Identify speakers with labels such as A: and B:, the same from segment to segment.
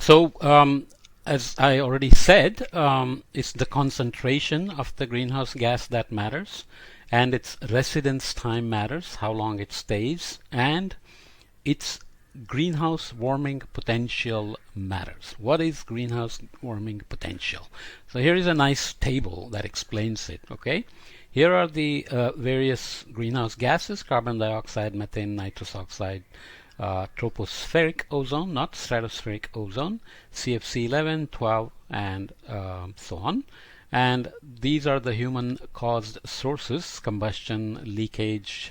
A: So, as I already said, it's the concentration of the greenhouse gas that matters, and its residence time matters, how long it stays, and its greenhouse warming potential matters. What is greenhouse warming potential? So here is a nice table that explains it. Okay, here are the various greenhouse gases: carbon dioxide, methane, nitrous oxide, tropospheric ozone, not stratospheric ozone, CFC 11, 12, and so on. And these are the human-caused sources: combustion, leakage,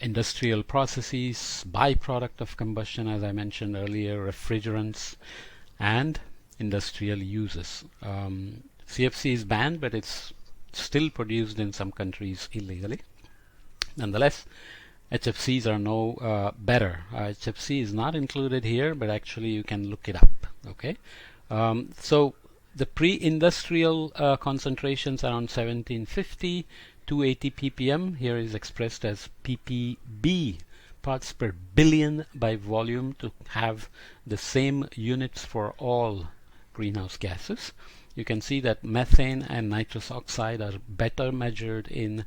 A: industrial processes, byproduct of combustion, as I mentioned earlier, refrigerants, and industrial uses. CFC is banned, but it's still produced in some countries illegally. Nonetheless, HFCs are no better. HFC is not included here, but actually you can look it up. Okay, so the pre-industrial concentrations around 1750, 280 ppm. Here is expressed as ppb, parts per billion by volume, to have the same units for all greenhouse gases. You can see that methane and nitrous oxide are better measured in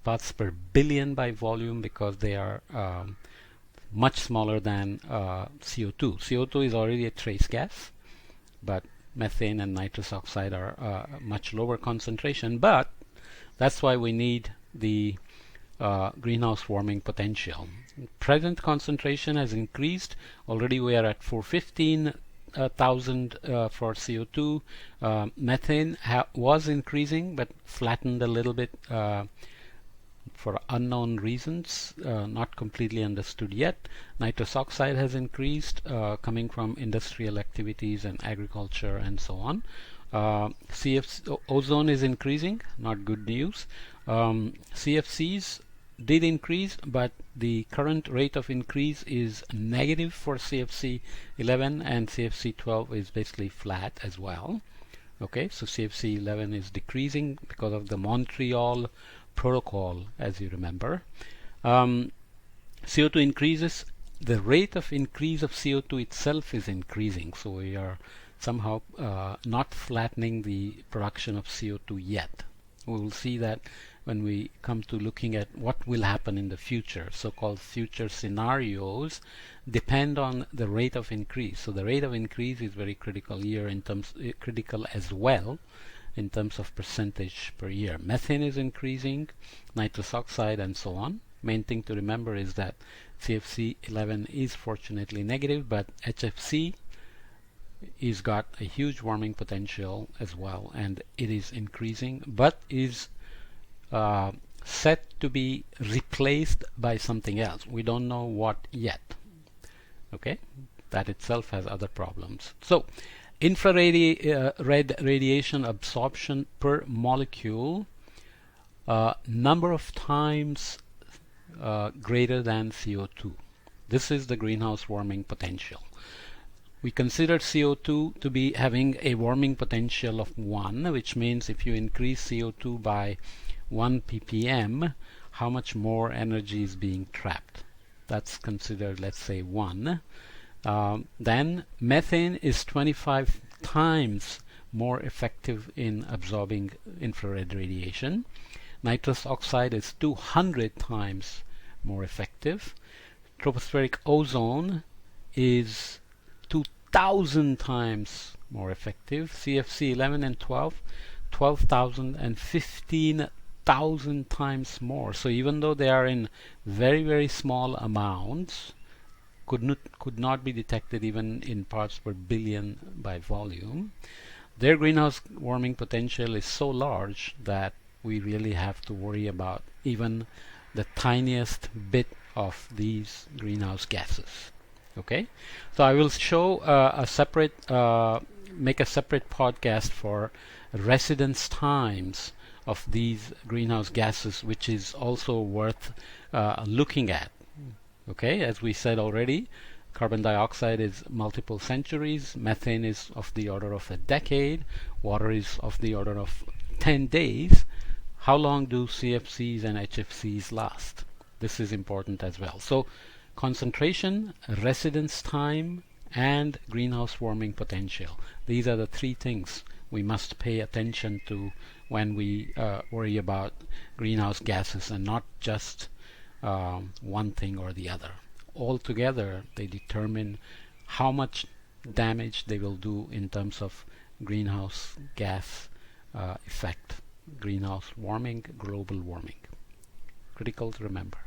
A: parts per billion by volume because they are much smaller than CO2. CO2 is already a trace gas, but methane and nitrous oxide are much lower concentration, but that's why we need the greenhouse warming potential. Present concentration has increased. Already we are at 415,000 for CO2. Methane was increasing but flattened a little bit for unknown reasons, not completely understood yet. Nitrous oxide has increased, coming from industrial activities and agriculture and so on. Ozone is increasing, not good news. CFCs did increase, but the current rate of increase is negative for CFC 11, and CFC 12 is basically flat as well. Okay, so CFC 11 is decreasing because of the Montreal Protocol, as you remember. CO2 increases. The rate of increase of CO2 itself is increasing, so we are somehow not flattening the production of CO2 yet. We will see that when we come to looking at what will happen in the future. So-called future scenarios depend on the rate of increase. So the rate of increase is very critical here, in terms critical as well in terms of percentage per year. Methane is increasing, nitrous oxide, and so on. Main thing to remember is that CFC 11 is fortunately negative, but HFC is got a huge warming potential as well, and it is increasing, but is set to be replaced by something else. We don't know what yet. Okay, that itself has other problems. So infrared radiation absorption per molecule, number of times greater than CO2. This is the greenhouse warming potential. We consider CO2 to be having a warming potential of 1, which means if you increase CO2 by 1 ppm, how much more energy is being trapped? That's considered, let's say, 1. Then methane is 25 times more effective in absorbing infrared radiation. Nitrous oxide is 200 times more effective. Tropospheric ozone is 2,000 times more effective. CFC 11 and 12, 12,000 and 15,000 times more. So even though they are in very, very small amounts, could not be detected even in parts per billion by volume, their greenhouse warming potential is so large that we really have to worry about even the tiniest bit of these greenhouse gases. Okay, so I will show make a separate podcast for residence times of these greenhouse gases, which is also worth looking at. Okay, as we said already, carbon dioxide is multiple centuries, methane is of the order of a decade, water is of the order of 10 days. How long do CFCs and HFCs last? This is important as well. So concentration, residence time, and greenhouse warming potential. These are the three things we must pay attention to when we worry about greenhouse gases, and not just one thing or the other. Altogether, they determine how much damage they will do in terms of greenhouse gas effect, greenhouse warming, global warming. Critical to remember.